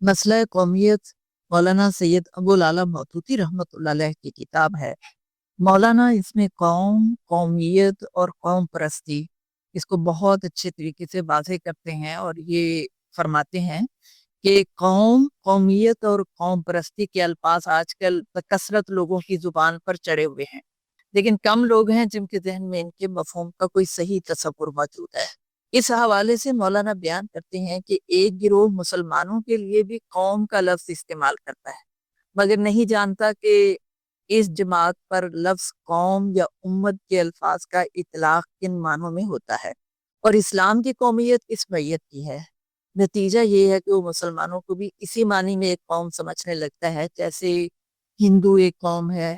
مسئلہ قومیت مولانا سید ابو العلا مودودی رحمۃ اللہ علیہ کی کتاب ہے۔ مولانا اس میں قوم، قومیت اور قوم پرستی اس کو بہت اچھے طریقے سے واضح کرتے ہیں، اور یہ فرماتے ہیں کہ قوم، قومیت اور قوم پرستی کے الفاظ آج کل بکثرت لوگوں کی زبان پر چڑھے ہوئے ہیں، لیکن کم لوگ ہیں جن کے ذہن میں ان کے مفہوم کا کوئی صحیح تصور موجود ہے۔ اس حوالے سے مولانا بیان کرتے ہیں کہ ایک گروہ مسلمانوں کے لیے بھی قوم کا لفظ استعمال کرتا ہے، مگر نہیں جانتا کہ اس جماعت پر لفظ قوم یا امت کے الفاظ کا اطلاق کن معنوں میں ہوتا ہے، اور اسلام کی قومیت اس نوعیت کی ہے۔ نتیجہ یہ ہے کہ وہ مسلمانوں کو بھی اسی معنی میں ایک قوم سمجھنے لگتا ہے، جیسے ہندو ایک قوم ہے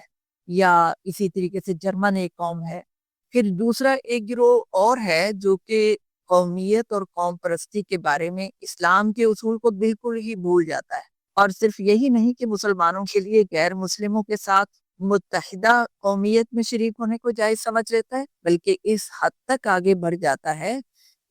یا اسی طریقے سے جرمن ایک قوم ہے۔ پھر دوسرا ایک گروہ اور ہے جو کہ قومیت اور قوم پرستی کے بارے میں اسلام کے اصول کو بالکل ہی بھول جاتا ہے، اور صرف یہی نہیں کہ مسلمانوں کے لیے غیر مسلموں کے ساتھ متحدہ قومیت میں شریک ہونے کو جائز سمجھ لیتا ہے، بلکہ اس حد تک آگے بڑھ جاتا ہے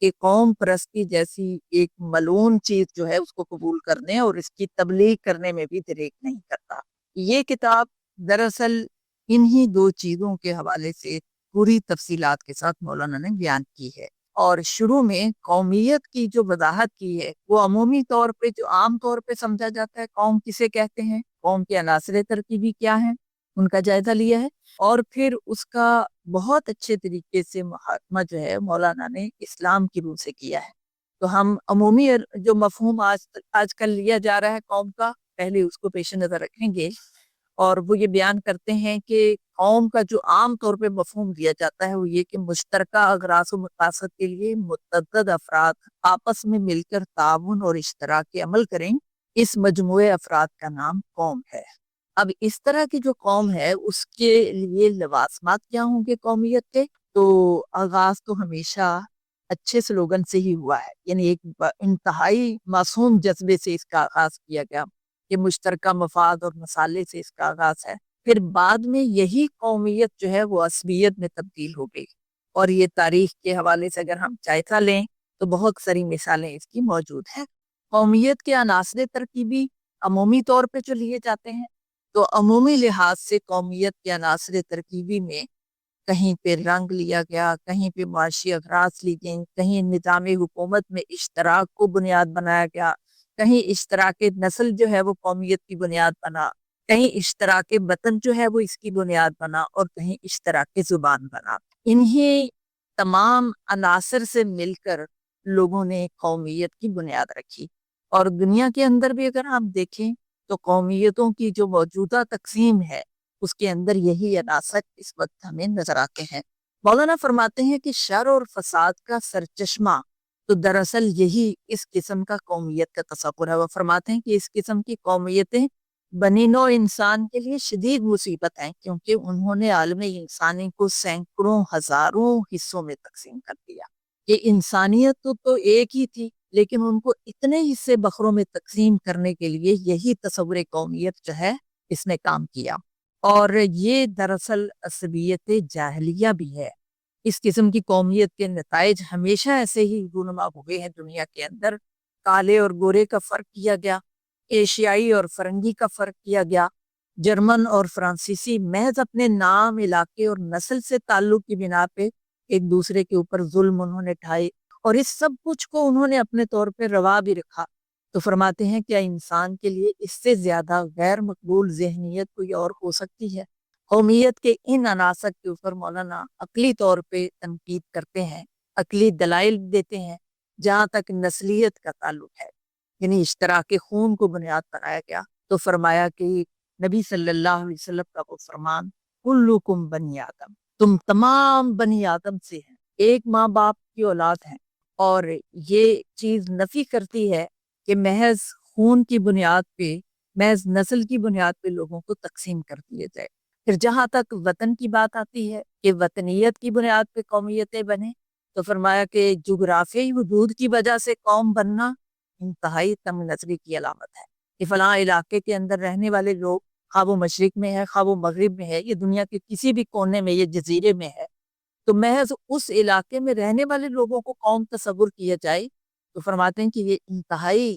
کہ قوم پرستی جیسی ایک ملعون چیز جو ہے اس کو قبول کرنے اور اس کی تبلیغ کرنے میں بھی دریغ نہیں کرتا۔ یہ کتاب دراصل انہی دو چیزوں کے حوالے سے پوری تفصیلات کے ساتھ مولانا نے بیان کی ہے، اور شروع میں قومیت کی جو وضاحت کی ہے وہ عمومی طور پہ جو عام طور پہ سمجھا جاتا ہے قوم کسے کہتے ہیں، قوم کے عناصر ترکیبی کیا ہیں، ان کا جائزہ لیا ہے، اور پھر اس کا بہت اچھے طریقے سے محاکمہ جو ہے مولانا نے اسلام کی روح سے کیا ہے۔ تو ہم عمومی جو مفہوم آج کل لیا جا رہا ہے قوم کا، پہلے اس کو پیش نظر رکھیں گے، اور وہ یہ بیان کرتے ہیں کہ قوم کا جو عام طور پہ مفہوم دیا جاتا ہے وہ یہ کہ مشترکہ اغراض و مقاصد کے لیے متعدد افراد آپس میں مل کر تعاون اور اشتراک عمل کریں، اس مجموعے افراد کا نام قوم ہے۔ اب اس طرح کی جو قوم ہے اس کے لیے لوازمات کیا ہوں گے قومیت کے؟ تو آغاز تو ہمیشہ اچھے سلوگن سے ہی ہوا ہے، یعنی ایک انتہائی معصوم جذبے سے اس کا آغاز کیا گیا کہ مشترکہ مفاد اور مسالے سے اس کا آغاز ہے۔ پھر بعد میں یہی قومیت جو ہے وہ عصبیت میں تبدیل ہو گئی، اور یہ تاریخ کے حوالے سے اگر ہم جائزہ لیں تو بہت ساری مثالیں اس کی موجود ہیں۔ قومیت کے عناصر ترکیبی عمومی طور پہ جو لیے جاتے ہیں، تو عمومی لحاظ سے قومیت کے عناصر ترکیبی میں کہیں پہ رنگ لیا گیا، کہیں پہ معاشی اغراض لی گئیں، کہیں نظام حکومت میں اشتراک کو بنیاد بنایا گیا، کہیں اشتراک نسل جو ہے وہ قومیت کی بنیاد بنا، کہیں اشتراک وطن جو ہے وہ اس کی بنیاد بنا، اور کہیں اشتراک زبان بنا۔ انہی تمام عناصر سے مل کر لوگوں نے قومیت کی بنیاد رکھی، اور دنیا کے اندر بھی اگر ہم دیکھیں تو قومیتوں کی جو موجودہ تقسیم ہے اس کے اندر یہی عناصر اس وقت ہمیں نظر آتے ہیں۔ مولانا فرماتے ہیں کہ شر اور فساد کا سرچشمہ تو دراصل یہی اس قسم کا قومیت کا تصور ہے۔ وہ فرماتے ہیں کہ اس قسم کی قومیتیں بنی نوع انسان کے لیے شدید مصیبت ہیں، کیونکہ انہوں نے عالم انسانی کو سینکڑوں ہزاروں حصوں میں تقسیم کر دیا۔ یہ انسانیت تو ایک ہی تھی، لیکن ان کو اتنے حصے بخروں میں تقسیم کرنے کے لیے یہی تصور قومیت جو ہے اس نے کام کیا، اور یہ دراصل عصبیت جاہلیہ بھی ہے۔ اس قسم کی قومیت کے نتائج ہمیشہ ایسے ہی رونما ہوئے ہیں دنیا کے اندر۔ کالے اور گورے کا فرق کیا گیا، ایشیائی اور فرنگی کا فرق کیا گیا، جرمن اور فرانسیسی محض اپنے نام، علاقے اور نسل سے تعلق کی بنا پہ ایک دوسرے کے اوپر ظلم انہوں نے ڈھائے، اور اس سب کچھ کو انہوں نے اپنے طور پہ روا بھی رکھا۔ تو فرماتے ہیں کیا انسان کے لیے اس سے زیادہ غیر مقبول ذہنیت کوئی اور ہو سکتی ہے؟ قومیت کے ان عناصر کے اوپر مولانا عقلی طور پہ تنقید کرتے ہیں، عقلی دلائل دیتے ہیں۔ جہاں تک نسلیت کا تعلق ہے، یعنی اشتراک خون کو بنیاد بنایا گیا، تو فرمایا کہ نبی صلی اللہ علیہ وسلم کا وہ فرمان، کلکم بنی آدم، تم تمام بنی آدم سے ہیں، ایک ماں باپ کی اولاد ہیں، اور یہ چیز نفی کرتی ہے کہ محض خون کی بنیاد پہ، محض نسل کی بنیاد پہ لوگوں کو تقسیم کر دیے جائے۔ پھر جہاں تک وطن کی بات آتی ہے کہ وطنیت کی بنیاد پہ قومیتیں بنے، تو فرمایا کہ جغرافیائی حدود کی وجہ سے قوم بننا انتہائی تنگ نظری کی علامت ہے، کہ فلاں علاقے کے اندر رہنے والے لوگ، خواہ وہ مشرق میں ہے، خواہ وہ مغرب میں ہے، یہ دنیا کے کسی بھی کونے میں، یہ جزیرے میں ہے، تو محض اس علاقے میں رہنے والے لوگوں کو قوم تصور کیا جائے، تو فرماتے ہیں کہ یہ انتہائی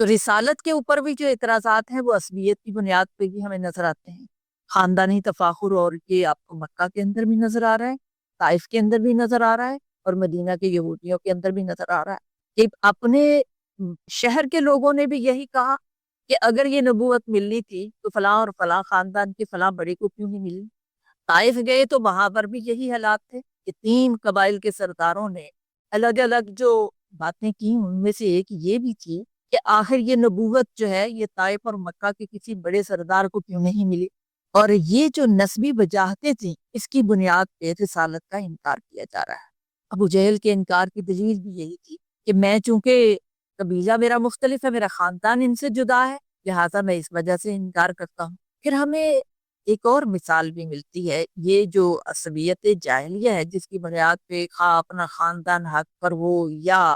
تو رسالت کے اوپر بھی جو اعتراضات ہیں وہ عصبیت کی بنیاد پہ بھی ہمیں نظر آتے ہیں. خاندانی تفاخر، اور یہ آپ کو مکہ کے اندر بھی نظر آ رہا ہے، طائف کے اندر بھی نظر آ رہا ہے، اور مدینہ کے یہودیوں کے اندر بھی نظر آ رہا ہے کہ اپنے شہر کے لوگوں نے بھی یہی کہا کہ اگر یہ نبوت ملنی تھی تو فلاں اور فلاں خاندان کے فلاں بڑے کو کیوں نہیں ملی. طائف گئے تو وہاں پر بھی یہی حالات تھے کہ 3 قبائل کے سرداروں نے الگ الگ جو باتیں کی، ان میں سے ایک یہ بھی تھی کہ آخر یہ نبوت جو ہے یہ طائف اور مکہ کے کسی بڑے سردار کو کیوں نہیں ملی. اور یہ جو نسبی وجاہتیں تھیں، اس کی بنیاد پہ رسالت کا انکار کیا جا رہا ہے. ابو جہل کے انکار کی دلیل بھی یہی تھی کہ میں چونکہ قبیلہ میرا مختلف ہے، میرا خاندان ان سے جدا ہے، لہٰذا میں اس وجہ سے انکار کرتا ہوں. پھر ہمیں ایک اور مثال بھی ملتی ہے، یہ جو عصبیت جاہلیہ ہے جس کی بنیاد پہ خواہ اپنا خاندان حق پر ہو یا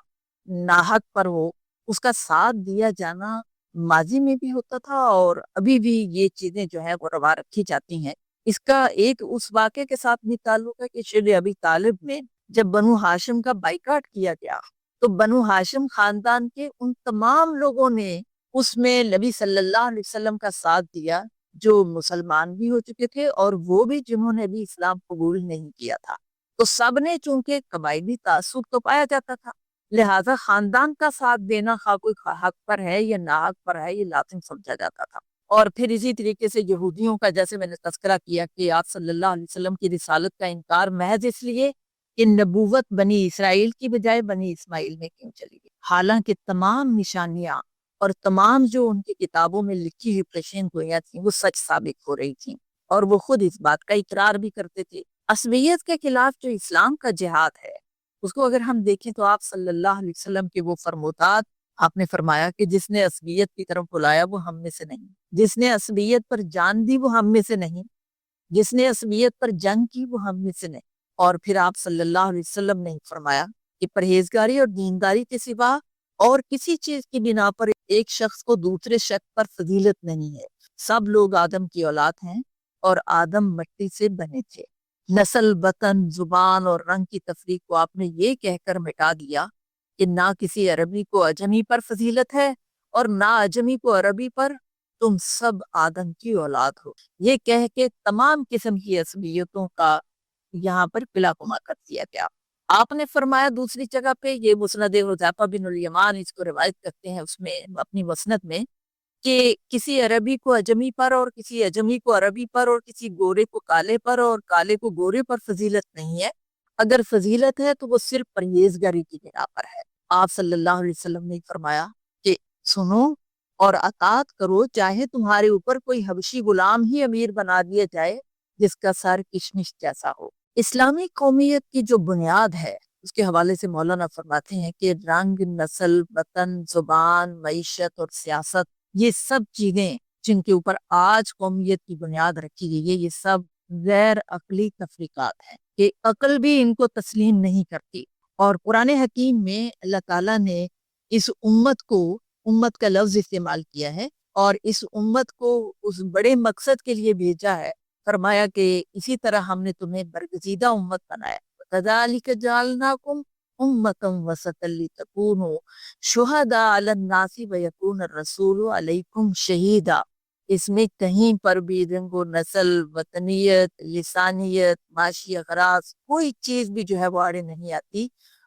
ناحق پر ہو، اس کا ساتھ دیا جانا ماضی میں بھی ہوتا تھا اور ابھی بھی یہ چیزیں جو ہے وہ روا رکھی جاتی ہیں. اس کا ایک اس واقعے کے ساتھ بھی تعلق ہے کہ شیخ ابی طالب میں جب بنو ہاشم کا بائیکاٹ کیا گیا تو بنو ہاشم خاندان کے ان تمام لوگوں نے اس میں نبی صلی اللہ علیہ وسلم کا ساتھ دیا جو مسلمان بھی ہو چکے تھے اور وہ بھی جنہوں نے بھی اسلام قبول نہیں کیا تھا. تو سب نے چونکہ قبائلی تعصب تو پایا جاتا تھا، لہٰذا خاندان کا ساتھ دینا خواہ کوئی حق پر ہے یا ناحق پر ہے یہ لازم سمجھا جاتا تھا. اور پھر اسی طریقے سے یہودیوں کا جیسے میں نے تذکرہ کیا کہ آپ صلی اللہ علیہ وسلم کی رسالت کا انکار محض اس لیے کہ نبوت بنی اسرائیل کی بجائے بنی اسماعیل میں کیوں چلی گئی، حالانکہ تمام نشانیاں اور تمام جو ان کی کتابوں میں لکھی ہوئی پیشین گوئیاں تھیں وہ سچ ثابت ہو رہی تھیں اور وہ خود اس بات کا اقرار بھی کرتے تھے. عصبیت کے خلاف جو اسلام کا جہاد ہے اس کو اگر ہم دیکھیں تو آپ صلی اللہ علیہ وسلم کے وہ فرمودات، آپ نے فرمایا کہ جس نے عصبیت کی طرف بلایا وہ ہم میں سے نہیں، جس نے عصبیت پر جان دی وہ ہم میں سے نہیں، جس نے عصبیت پر جنگ کی وہ ہم میں سے نہیں. اور پھر آپ صلی اللہ علیہ وسلم نے فرمایا کہ پرہیزگاری اور دینداری کے سوا اور کسی چیز کی بنا پر ایک شخص کو دوسرے شخص پر فضیلت نہیں ہے. سب لوگ آدم کی اولاد ہیں اور آدم مٹی سے بنے تھے. نسل، وطن، زبان اور رنگ کی تفریق کو آپ نے یہ کہہ کر مٹا دیا کہ نہ کسی عربی کو عجمی پر فضیلت ہے اور نہ عجمی کو عربی پر، تم سب آدم کی اولاد ہو. یہ کہہ کے تمام قسم کی عصبیتوں کا یہاں پر قلعہ کما کر دیا گیا. آپ نے فرمایا دوسری جگہ پہ، یہ مسند حذیفہ بن الیمان اس کو روایت کرتے ہیں اس میں اپنی مسند میں، کہ کسی عربی کو عجمی پر اور کسی عجمی کو عربی پر اور کسی گورے کو کالے پر اور کالے کو گورے پر فضیلت نہیں ہے. اگر فضیلت ہے تو وہ صرف پرہیزگاری کی بنا پر ہے. آپ صلی اللہ علیہ وسلم نے فرمایا کہ سنو اور اطاعت کرو، چاہے تمہارے اوپر کوئی حبشی غلام ہی امیر بنا دیا جائے جس کا سر کشمش جیسا ہو. اسلامی قومیت کی جو بنیاد ہے اس کے حوالے سے مولانا فرماتے ہیں کہ رنگ، نسل، وطن، زبان، معیشت اور سیاست، یہ سب چیزیں جن کے اوپر آج قومیت کی بنیاد رکھی گئی ہے، یہ سب غیر عقلی تفریقات ہیں کہ عقل بھی ان کو تسلیم نہیں کرتی. اور قرآن حکیم میں اللہ تعالیٰ نے اس امت کو، امت کا لفظ استعمال کیا ہے اور اس امت کو اس بڑے مقصد کے لیے بھیجا ہے. فرمایا کہ اسی طرح ہم نے تمہیں برگزیدہ امت بنایا. کذالک جعلناکم امۃ وسطا لتکونوا شہداء علی الناس ویکون الرسول علیکم شہیدا. اس میں کہیں پر بھی رنگ و نسل، وطنیت، لسانیت، معاشی اغراض کوئی چیز بھی جو ہے وہ آڑے نہیں آتی.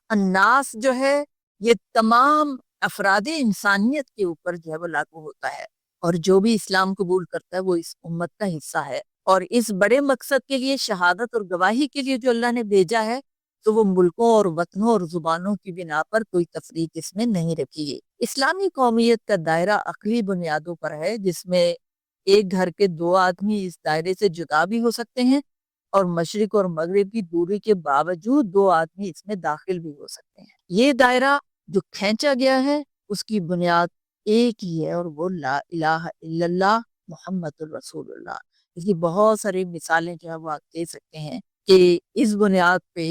الناس جو ہے یہ تمام افراد انسانیت کے اوپر جو ہے وہ لاگو ہوتا ہے اور جو بھی اسلام قبول کرتا ہے وہ اس امت کا حصہ ہے. اور اس بڑے مقصد کے لیے، شہادت اور گواہی کے لیے جو اللہ نے بھیجا ہے، تو وہ ملکوں اور وطنوں اور زبانوں کی بنا پر کوئی تفریق اس میں نہیں رکھی گئی. اسلامی قومیت کا دائرہ عقلی بنیادوں پر ہے جس میں ایک گھر کے 2 آدمی اس دائرے سے جدا بھی ہو سکتے ہیں اور مشرق اور مغرب کی دوری کے باوجود 2 آدمی اس میں داخل بھی ہو سکتے ہیں. یہ دائرہ جو کھینچا گیا ہے اس کی بنیاد ایک ہی ہے اور وہ لا الہ الا اللہ محمد الرسول اللہ. اس کی بہت ساری مثالیں جو ہے وہ آپ دے سکتے ہیں کہ اس بنیاد پہ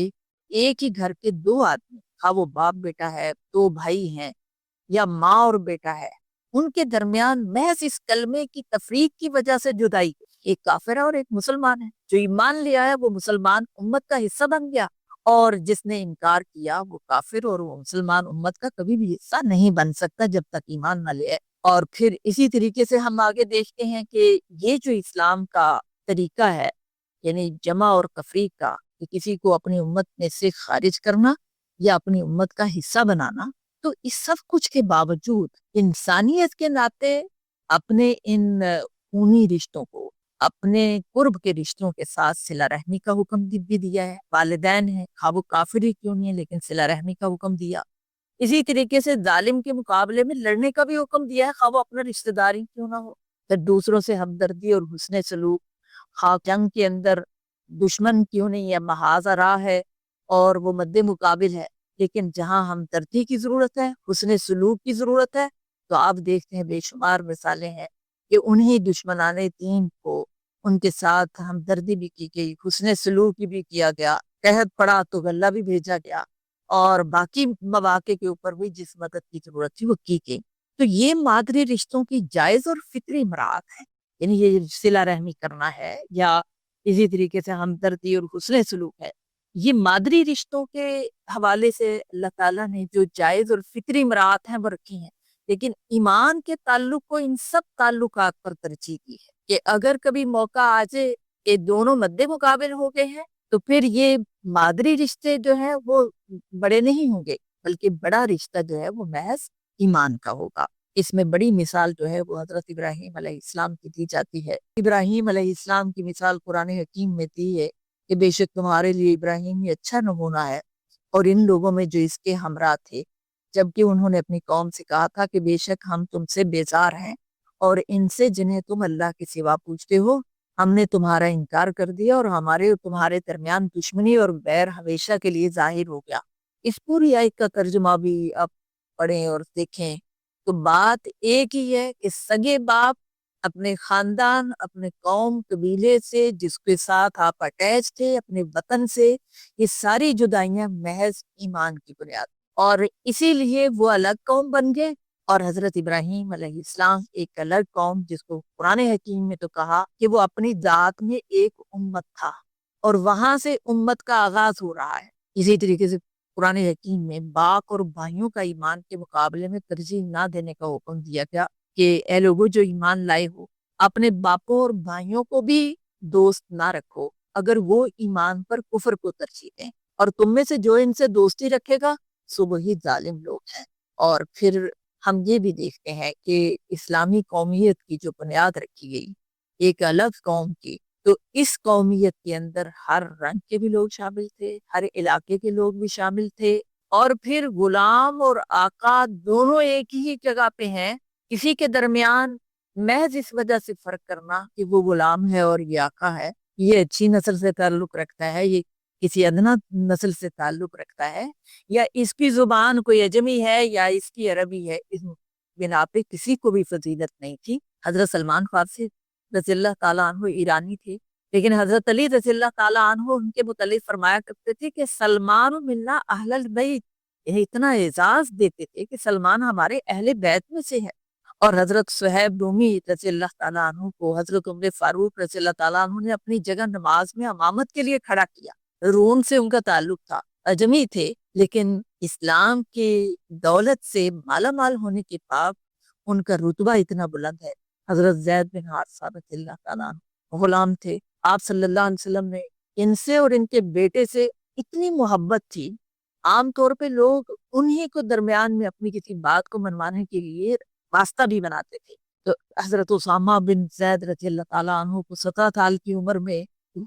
ایک ہی گھر کے 2 آدمی، خواہ وہ باپ بیٹا ہے، 2 بھائی ہیں یا ماں اور بیٹا ہے، ان کے درمیان محض اس کلمے کی تفریق کی وجہ سے جدائی، ایک کافر ہے اور ایک مسلمان ہے. جو ایمان لیا ہے وہ مسلمان امت کا حصہ بن گیا اور جس نے انکار کیا وہ کافر، اور وہ مسلمان امت کا کبھی بھی حصہ نہیں بن سکتا جب تک ایمان نہ لے۔ اور پھر اسی طریقے سے ہم آگے دیکھتے ہیں کہ یہ جو اسلام کا طریقہ ہے، یعنی جمع اور تفریق کا، کہ کسی کو اپنی امت میں سے خارج کرنا یا اپنی امت کا حصہ بنانا، تو اس سب کچھ کے باوجود انسانیت کے ناطے اپنے ان خونی رشتوں کو، اپنے قرب کے رشتوں کے ساتھ صلہ رحمی کا حکم بھی دیا ہے۔ والدین ہیں، خواہ وہ کافر ہی کیوں نہیں ہے، لیکن صلہ رحمی کا حکم دیا۔ اسی طریقے سے ظالم کے مقابلے میں لڑنے کا بھی حکم دیا ہے، خواہ وہ اپنا رشتہ دار ہی کیوں نہ ہو۔ پھر دوسروں سے ہمدردی اور حسن سلوک، خواہ جنگ کے اندر دشمن کیوں نہیں ہے، محاذ راہ ہے اور وہ مد مقابل ہے، لیکن جہاں ہمدردی کی ضرورت ہے، حسن سلوک کی ضرورت ہے، تو آپ دیکھتے ہیں بے شمار مثالیں ہیں کہ انہی دشمنان دین کو ان کے ساتھ ہمدردی بھی کی گئی، حسن سلوک بھی کیا گیا، قحط پڑا تو غلہ بھی بھیجا گیا، اور باقی مواقع کے اوپر بھی جس مدد کی ضرورت تھی وہ کی گئی۔ تو یہ مادری رشتوں کی جائز اور فطری مراعات ہے، یعنی یہ صلہ رحمی کرنا ہے یا اسی طریقے سے ہمدردی اور حسن سلوک ہے، یہ مادری رشتوں کے حوالے سے اللہ تعالیٰ نے جو جائز اور فطری مراعات ہیں وہ رکھی ہیں، لیکن ایمان کے تعلق کو ان سب تعلقات پر ترجیح دی ہے کہ اگر کبھی موقع آ جائے کہ دونوں مد مقابل ہو گئے ہیں تو پھر یہ مادری رشتے جو ہیں وہ بڑے نہیں ہوں گے، بلکہ بڑا رشتہ جو ہے وہ محض ایمان کا ہوگا۔ اس میں بڑی مثال جو ہے وہ حضرت ابراہیم علیہ السلام کی دی جاتی ہے۔ ابراہیم علیہ السلام کی مثال قرآن حکیم میں دی ہے کہ بے شک تمہارے لیے ابراہیم یہ اچھا نمونہ ہے، اور ان لوگوں میں جو اس کے ہمراہ تھے، جبکہ انہوں نے اپنی قوم سے کہا تھا کہ بے شک ہم تم سے بیزار ہیں، اور ان سے جنہیں تم اللہ کے سوا پوچھتے ہو ہم نے تمہارا انکار کر دیا، اور ہمارے اور تمہارے درمیان دشمنی اور بیر ہمیشہ کے لیے ظاہر ہو گیا۔ اس پوری آیت کا ترجمہ بھی آپ پڑھیں اور دیکھیں تو بات ایک ہی ہے کہ سگے باپ اپنے خاندان، اپنے قوم، قبیلے سے جس کے ساتھ آپ اٹیچ تھے، اپنے وطن سے، یہ ساری جدائیاں محض ایمان کی بنیاد، اور اسی لیے وہ الگ قوم بن گئے، اور حضرت ابراہیم علیہ السلام ایک الگ قوم، جس کو قرآن حکیم میں تو کہا کہ وہ اپنی ذات میں ایک امت تھا، اور وہاں سے امت کا آغاز ہو رہا ہے۔ اسی طریقے سے قرآن حکیم میں باپ اور بھائیوں کا ایمان کے مقابلے میں ترجیح نہ دینے کا حکم دیا گیا کہ اے لوگوں جو ایمان لائے ہو، اپنے باپوں اور بھائیوں کو بھی دوست نہ رکھو اگر وہ ایمان پر کفر کو ترجیح دیں، اور تم میں سے جو ان سے دوستی رکھے گا سو وہی ظالم لوگ ہیں۔ اور پھر ہم یہ بھی دیکھتے ہیں کہ اسلامی قومیت کی جو بنیاد رکھی گئی، ایک الگ قوم کی، تو اس قومیت کے اندر ہر رنگ کے بھی لوگ شامل تھے، ہر علاقے کے لوگ بھی شامل تھے، اور پھر غلام اور آقا دونوں ایک ہی جگہ پہ ہیں۔ کسی کے درمیان محض اس وجہ سے فرق کرنا کہ وہ غلام ہے اور یہ آقا ہے، یہ اچھی نسل سے تعلق رکھتا ہے، یہ کسی ادنا نسل سے تعلق رکھتا ہے، یا اس کی زبان کوئی عجمی ہے یا اس کی عربی ہے، اس بنا پہ کسی کو بھی فضیلت نہیں تھی۔ حضرت سلمان فارسی رضی اللہ تعالیٰ عنہ ایرانی تھے، لیکن حضرت علی رضی اللہ تعالیٰ عنہ ان کے متعلق فرمایا کرتے تھے کہ سلمان منا اہل البیت، یہ اتنا اعزاز دیتے تھے کہ سلمان ہمارے اہل بیت میں سے ہے۔ اور حضرت صہیب رومی رضی اللہ تعالیٰ عنہ کو حضرت عمر فاروق رضی اللہ تعالیٰ عنہ نے اپنی جگہ نماز میں امامت کے لیے کھڑا کیا۔ روم سے ان کا تعلق تھا، اجمی تھے، لیکن اسلام کی دولت سے مالا مال ہونے کے بعد ان کا رتبہ اتنا بلند ہے۔ حضرت زید بن حارثہ رضی اللہ تعالیٰ عنہ غلام تھے، آپ صلی اللہ علیہ وسلم نے ان سے اور ان کے بیٹے سے اتنی محبت تھی، عام طور پہ لوگ انہی کو درمیان میں اپنی کسی بات کو منوانے کے لیے واسطہ بھی بناتے تھے۔ تو حضرت اسامہ بن زید رضی اللہ تعالیٰ عنہ کو 17 سال کی عمر میں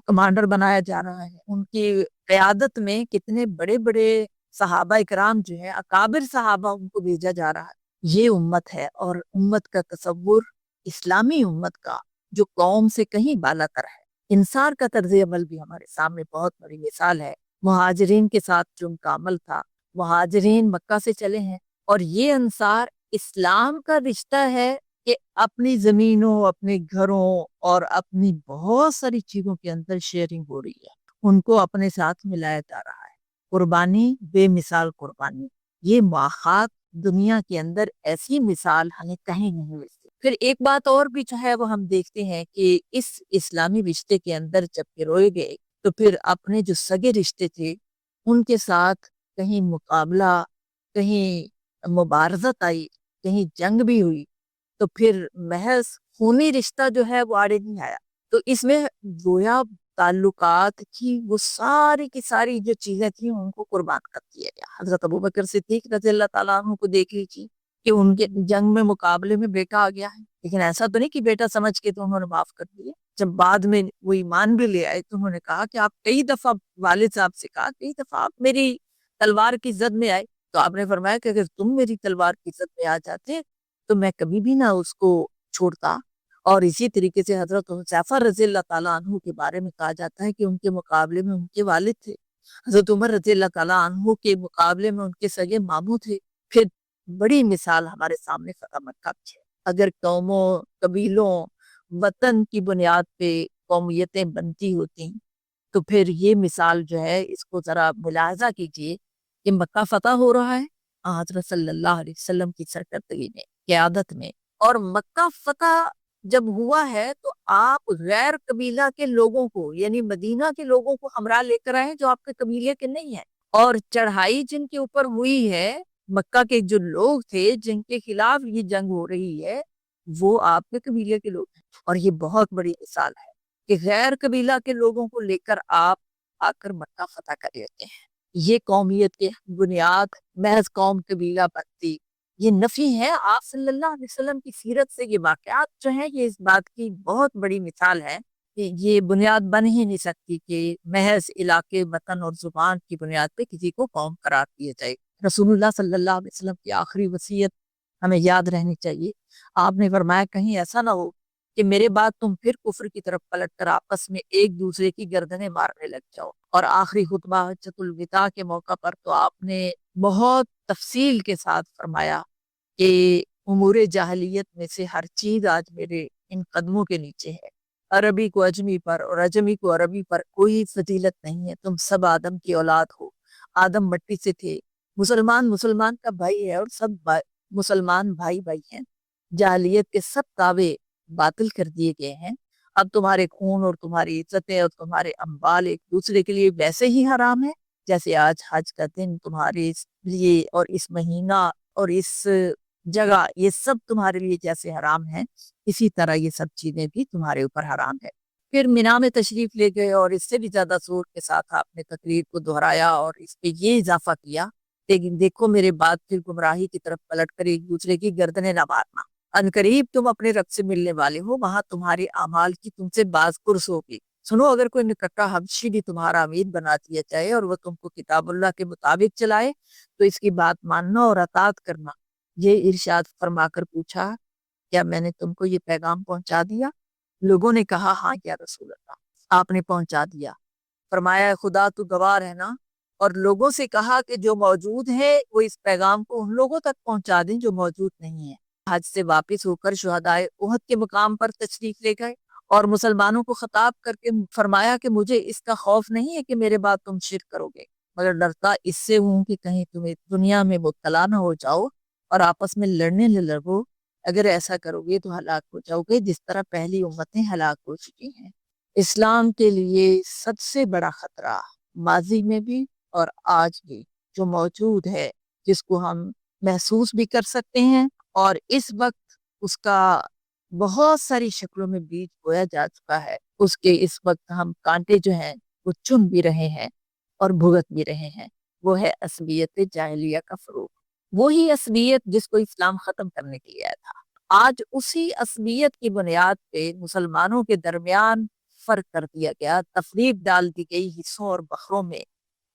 کمانڈر بنایا جا رہا ہے، ان کی قیادت میں کتنے بڑے بڑے صحابہ اکرام جو ہیں، اکابر صحابہ، ان کو بھیجا جا رہا ہے۔ یہ امت ہے، اور امت کا تصور اسلامی امت کا جو قوم سے کہیں بالا تر ہے۔ انصار کا طرز عمل بھی ہمارے سامنے بہت بڑی مثال ہے۔ مہاجرین کے ساتھ جو ان کا عمل تھا، مہاجرین مکہ سے چلے ہیں، اور یہ انصار اسلام کا رشتہ ہے کہ اپنی زمینوں، اپنے گھروں اور اپنی بہت ساری چیزوں کے اندر شیئرنگ ہو رہی ہے، ان کو اپنے ساتھ ملایا جا رہا ہے۔ قربانی، بے مثال قربانی، یہ مواخات دنیا کے اندر ایسی مثال ہمیں کہیں نہیں ملتی۔ پھر ایک بات اور بھی جو ہے وہ ہم دیکھتے ہیں کہ اس اسلامی رشتے کے اندر جب پروئے گئے تو پھر اپنے جو سگے رشتے تھے ان کے ساتھ کہیں مقابلہ، کہیں مبارزت آئی، کہیں جنگ بھی ہوئی، تو پھر محض خونی رشتہ جو ہے وہ آڑے نہیں آیا۔ تو اس میں گویا تعلقات کی وہ ساری کی ساری جو چیزیں تھیں ان کو قربان کر دیا گیا۔ حضرت ابوبکر صدیق رضی اللہ تعالیٰ عنہ کو دیکھ لیجیے کہ ان کے جنگ میں مقابلے میں بیٹا آ گیا ہے، لیکن ایسا تو نہیں کہ بیٹا سمجھ کے تو انہوں نے معاف کر دیا۔ جب بعد میں وہ ایمان بھی لے آئے تو انہوں نے کہا کہ آپ کئی دفعہ، والد صاحب سے کہا کئی دفعہ آپ میری تلوار کی زد میں آئے، تو آپ نے فرمایا کہ اگر تم میری تلوار کی زد میں آ جاتے تو میں کبھی بھی نہ اس کو چھوڑتا۔ اور اسی طریقے سے حضرت حذیفہ رضی اللہ تعالیٰ عنہ کے بارے میں کہا جاتا ہے کہ ان کے مقابلے میں ان کے والد تھے، حضرت عمر رضی اللہ تعالیٰ عنہ کے مقابلے میں ان کے سگے ماموں تھے۔ پھر بڑی مثال ہمارے سامنے فتح مکہ کی ہے۔ اگر قوموں، قبیلوں، وطن کی بنیاد پہ قومیتیں بنتی ہوتی تو پھر یہ مثال جو ہے اس کو ذرا ملاحظہ کیجئے کہ مکہ فتح ہو رہا ہے حضرت صلی اللہ علیہ وسلم کی سرکردگی میں، قیادت میں، اور مکہ فتح جب ہوا ہے تو آپ غیر قبیلہ کے لوگوں کو، یعنی مدینہ کے لوگوں کو ہمراہ لے کر آئے جو آپ کے قبیلے کے نہیں ہیں، اور چڑھائی جن کے اوپر ہوئی ہے، مکہ کے جو لوگ تھے جن کے خلاف یہ جنگ ہو رہی ہے وہ آپ کے قبیلے کے لوگ ہیں۔ اور یہ بہت بڑی مثال ہے کہ غیر قبیلہ کے لوگوں کو لے کر آپ آ کر مکہ فتح کر لیتے ہیں۔ یہ قومیت کے بنیاد محض قوم قبیلہ بنتی، یہ نفی ہے آپ صلی اللہ علیہ وسلم کی سیرت سے۔ یہ واقعات جو ہیں یہ اس بات کی بہت بڑی مثال ہے کہ یہ بنیاد بن ہی نہیں سکتی کہ محض علاقے، وطن اور زبان کی بنیاد پہ کسی کو قوم قرار دیا جائے۔ رسول اللہ صلی اللہ علیہ وسلم کی آخری وصیت ہمیں یاد رہنی چاہیے۔ آپ نے فرمایا کہیں ایسا نہ ہو کہ میرے بعد تم پھر کفر کی طرف پلٹ کر آپس میں ایک دوسرے کی گردنیں مارنے لگ جاؤ۔ اور آخری خطبہ حجۃ الوداع کے موقع پر تو آپ نے بہت تفصیل کے ساتھ فرمایا کہ امور جاہلیت میں سے ہر چیز آج میرے ان قدموں کے نیچے ہے۔ عربی کو اجمی پر اور اجمی کو عربی پر کوئی فضیلت نہیں ہے، تم سب آدم کی اولاد ہو، آدم مٹی سے تھے، مسلمان مسلمان کا بھائی ہے اور سب مسلمان بھائی بھائی ہیں، جاہلیت کے سب دعوے باطل کر دیے گئے ہیں، اب تمہارے خون اور تمہاری عزتیں اور تمہارے اموال ایک دوسرے کے لیے ویسے ہی حرام ہے جیسے آج حج کا دن تمہارے لیے اور اس مہینہ اور اس جگہ یہ سب تمہارے لیے جیسے حرام ہے، اسی طرح یہ سب چیزیں بھی تمہارے اوپر حرام ہے۔ پھر مینا میں تشریف لے گئے اور اس سے بھی زیادہ زور کے ساتھ آپ نے تقریر کو دہرایا اور اس پہ یہ اضافہ کیا لیکن دیکھو میرے بعد پھر گمراہی کی طرف پلٹ کر ایک دوسرے کی گردنیں نہ مارنا، عنقریب تم اپنے رب سے ملنے والے ہو، وہاں تمہارے اعمال کی تم سے باز پرس ہوگی۔ سنو، اگر کوئی نکٹا حبشی بھی تمہارا امیر بنا دیا جائے اور وہ تم کو کتاب اللہ کے مطابق چلائے تو اس کی بات ماننا اور اطاعت کرنا۔ یہ ارشاد فرما کر پوچھا کیا میں نے تم کو یہ پیغام پہنچا دیا؟ لوگوں نے کہا ہاں یا رسول اللہ، آپ نے پہنچا دیا۔ فرمایا خدا تو گواہ رہنا، اور لوگوں سے کہا کہ جو موجود ہیں وہ اس پیغام کو ان لوگوں تک پہنچا دیں جو موجود نہیں ہیں۔ حج سے واپس ہو کر شہدائے احد کے مقام پر تشریف لے گئے اور مسلمانوں کو خطاب کر کے فرمایا کہ مجھے اس کا خوف نہیں ہے کہ میرے بعد تم شرک کرو گے، مگر ڈرتا اس سے ہوں کہ کہیں تمہیں دنیا میں مبتلا نہ ہو جاؤ اور آپس میں لڑنے نہ لگو، اگر ایسا کرو گے تو ہلاک ہو جاؤ گے جس طرح پہلی امتیں ہلاک ہو چکی ہیں۔ اسلام کے لیے سب سے بڑا خطرہ ماضی میں بھی اور آج بھی جو موجود ہے، جس کو ہم محسوس بھی کر سکتے ہیں اور اس وقت اس کا بہت ساری شکلوں میں بیج بویا جا چکا ہے، اس کے اس وقت ہم کانٹے جو ہیں وہ چن بھی رہے ہیں اور بھگت بھی رہے ہیں، وہ ہے عصبیت جاہلیہ کا فروغ۔ وہی عصبیت جس کو اسلام ختم کرنے کے لیے آیا تھا، آج اسی عصبیت کی بنیاد پہ مسلمانوں کے درمیان فرق کر دیا گیا، تفریق ڈال دی گئی، حصوں اور بخروں میں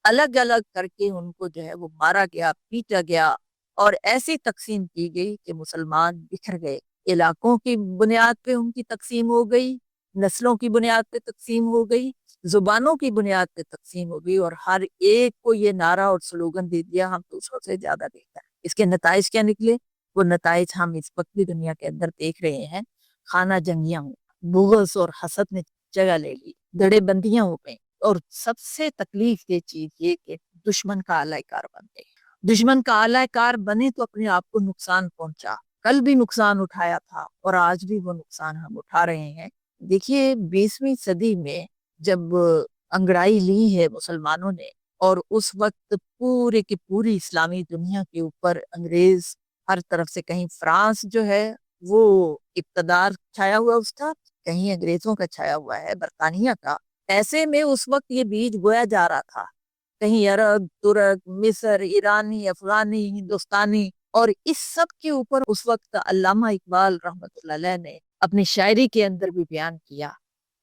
الگ الگ کر کے ان کو جو ہے وہ مارا گیا، پیٹا گیا اور ایسی تقسیم کی گئی کہ مسلمان بکھر گئے۔ علاقوں کی بنیاد پہ ان کی تقسیم ہو گئی، نسلوں کی بنیاد پہ تقسیم ہو گئی، زبانوں کی بنیاد پہ تقسیم ہو گئی، اور ہر ایک کو یہ نعرہ اور سلوگن دے دیا ہم دوسروں سے زیادہ بہتر۔ اس کے نتائج کیا نکلے؟ وہ نتائج ہم اس وقت بھی دنیا کے اندر دیکھ رہے ہیں۔ خانہ جنگیاں ہوں، بغض اور حسد نے جگہ لے لی، دڑے بندیاں ہو گئیں، اور سب سے تکلیف دہ چیز یہ کہ دشمن کا اعلی کار بن گئے۔ دشمن کا اعلی کار بنے تو اپنے آپ کو نقصان پہنچا، کل بھی نقصان اٹھایا تھا اور آج بھی وہ نقصان ہم اٹھا رہے ہیں۔ دیکھیے 20ویں صدی میں جب انگڑائی لی ہے مسلمانوں نے اور اس وقت پورے کی پوری اسلامی دنیا کے اوپر انگریز ہر طرف سے، کہیں فرانس جو ہے وہ اقتدار چھایا ہوا اس کا، کہیں انگریزوں کا چھایا ہوا ہے، برطانیہ کا۔ ایسے میں اس وقت یہ بیج بویا جا رہا تھا، کہیں عرب، ترک، مصر، ایرانی، افغانی، ہندوستانی، اور اس سب کے اوپر اس وقت علامہ اقبال رحمۃ اللہ علیہ نے اپنی شاعری کے اندر بھی بیان کیا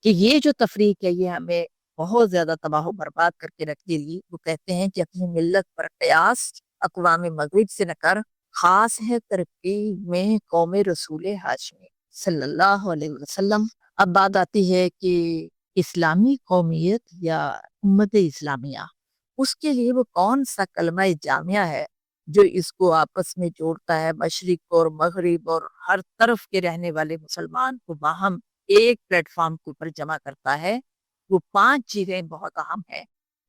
کہ یہ جو تفریق ہے یہ ہمیں بہت زیادہ تباہ و برباد کر کے رکھ دی۔ وہ کہتے ہیں کہ اپنی ملت پر قیاس اقوام مغرب سے نہ کر، خاص ہے ترقی میں قوم رسول ہاشمی صلی اللہ علیہ وسلم۔ اب بات آتی ہے کہ اسلامی قومیت یا امت اسلامیہ، اس کے لیے وہ کون سا کلمہ جامعہ ہے جو اس کو آپس میں جوڑتا ہے، مشرق اور مغرب اور ہر طرف کے رہنے والے مسلمان کو باہم ایک پلیٹ فارم کے اوپر جمع کرتا ہے۔ وہ 5 چیزیں بہت اہم ہیں،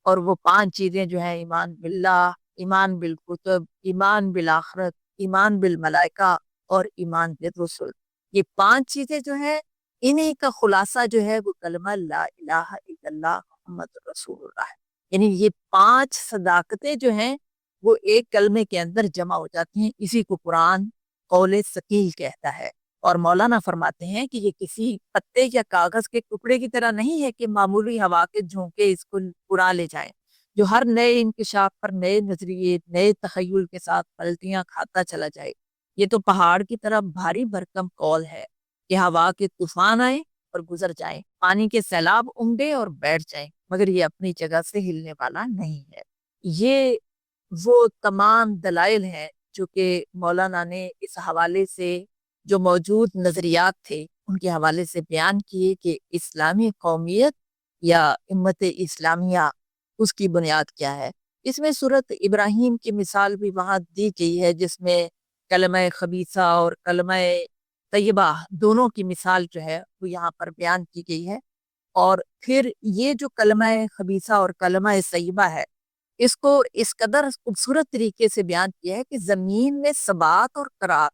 اور وہ 5 چیزیں جو ہیں ایمان باللہ، ایمان بالکتب، ایمان بالآخرت، ایمان بالملائکہ اور ایمان بالرسل۔ یہ 5 چیزیں جو ہیں انہیں کا خلاصہ جو ہے وہ کلمہ لا الہ الا اللہ محمد رسول اللہ ہے۔ یعنی یہ 5 صداقتیں جو ہیں وہ ایک کلمے کے اندر جمع ہو جاتی ہیں۔ اسی کو قرآن قول ثقیل کہتا ہے، اور مولانا فرماتے ہیں کہ یہ کسی پتے یا کاغذ کے ٹکڑے کی طرح نہیں ہے کہ معمولی ہوا کے جھونکے اس کو اڑا لے جائیں، جو ہر نئے انکشاف پر نئے نظریے، نئے تخیل کے ساتھ پلٹیاں کھاتا چلا جائے۔ یہ تو پہاڑ کی طرح بھاری بھرکم قول ہے کہ ہوا کے طوفان آئیں اور گزر جائیں، پانی کے سیلاب امڑے اور بیٹھ جائیں، مگر یہ اپنی جگہ سے ہلنے والا نہیں ہے۔ یہ وہ تمام دلائل ہیں جو کہ مولانا نے اس حوالے سے جو موجود نظریات تھے ان کے حوالے سے بیان کیے کہ اسلامی قومیت یا امت اسلامیہ اس کی بنیاد کیا ہے۔ اس میں سورت ابراہیم کی مثال بھی وہاں دی گئی ہے، جس میں کلمہ خبیثہ اور کلمہ طیبہ دونوں کی مثال جو ہے وہ یہاں پر بیان کی گئی ہے۔ اور پھر یہ جو کلمہ خبیثہ اور کلمہ طیبہ ہے، اس کو اس قدر خوبصورت طریقے سے بیان کیا ہے کہ زمین میں ثبات اور قرار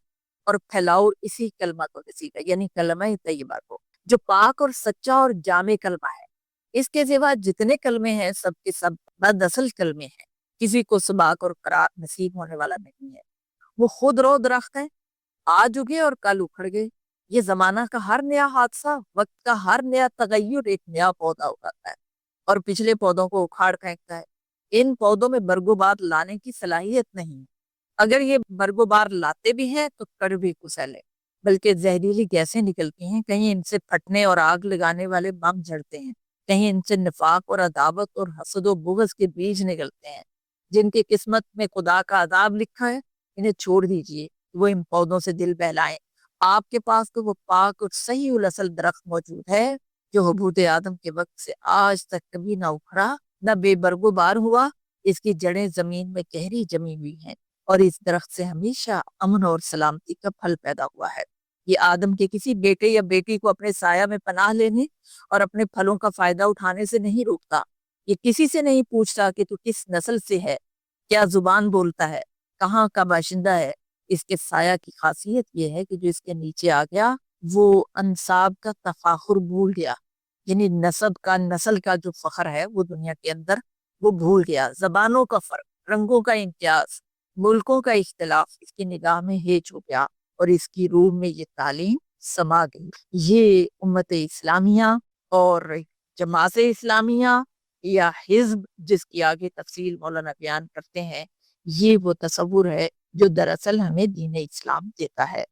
اور پھیلاؤ اسی کلمہ کو نصیب ہے، یعنی کلمہ طیبہ کو، جو پاک اور سچا اور جامع کلمہ ہے۔ اس کے سوا جتنے کلمے ہیں سب کے سب بد اصل کلمے ہیں، کسی کو ثبات اور قرار نصیب ہونے والا نہیں ہے۔ وہ خود رو درخت ہے، آج اگے اور کل اکھڑ گئے۔ یہ زمانہ کا ہر نیا حادثہ، وقت کا ہر نیا تغیر ایک نیا پودا اگاتا ہے اور پچھلے پودوں کو اکھاڑ پھینکتا ہے۔ ان پودوں میں برگو بار لانے کی صلاحیت نہیں ہے، اگر یہ برگو بار لاتے بھی ہیں تو کڑوی کسیلے، بلکہ زہریلی گیسیں نکلتی ہیں، کہیں ان سے پھٹنے اور آگ لگانے والے بم جھڑتے ہیں، کہیں ان سے نفاق اور عداوت اور حسد و بغض کے بیج نکلتے ہیں۔ جن کی قسمت میں خدا کا عذاب لکھا ہے انہیں چھوڑ دیجئے، وہ ان پودوں سے دل بہلائیں۔ آپ کے پاس تو وہ پاک اور صحیح الاصل درخت موجود ہے جو حبوط آدم کے وقت سے آج تک کبھی نہ اکھڑا، نہ بے برگو بار ہوا۔ اس کی جڑیں زمین میں گہری جمی ہوئی ہیں، اور اس درخت سے ہمیشہ امن اور سلامتی کا پھل پیدا ہوا ہے۔ یہ آدم کے کسی بیٹے یا بیٹی کو اپنے سایہ میں پناہ لینے اور اپنے پھلوں کا فائدہ اٹھانے سے نہیں روکتا۔ یہ کسی سے نہیں پوچھتا کہ تو کس نسل سے ہے، کیا زبان بولتا ہے، کہاں کا باشندہ ہے۔ اس کے سایہ کی خاصیت یہ ہے کہ جو اس کے نیچے آ گیا وہ انساب کا تفاخر بھول گیا، یعنی نسب کا، نسل کا جو فخر ہے وہ دنیا کے اندر وہ بھول گیا۔ زبانوں کا فرق، رنگوں کا امتیاز، ملکوں کا اختلاف اس کی نگاہ میں ہیچ ہو گیا، اور اس کی روح میں یہ تعلیم سما گئی۔ یہ امت اسلامیہ اور جماعت اسلامیہ یا حزب، جس کی آگے تفصیل مولانا بیان کرتے ہیں، یہ وہ تصور ہے جو دراصل ہمیں دین اسلام دیتا ہے۔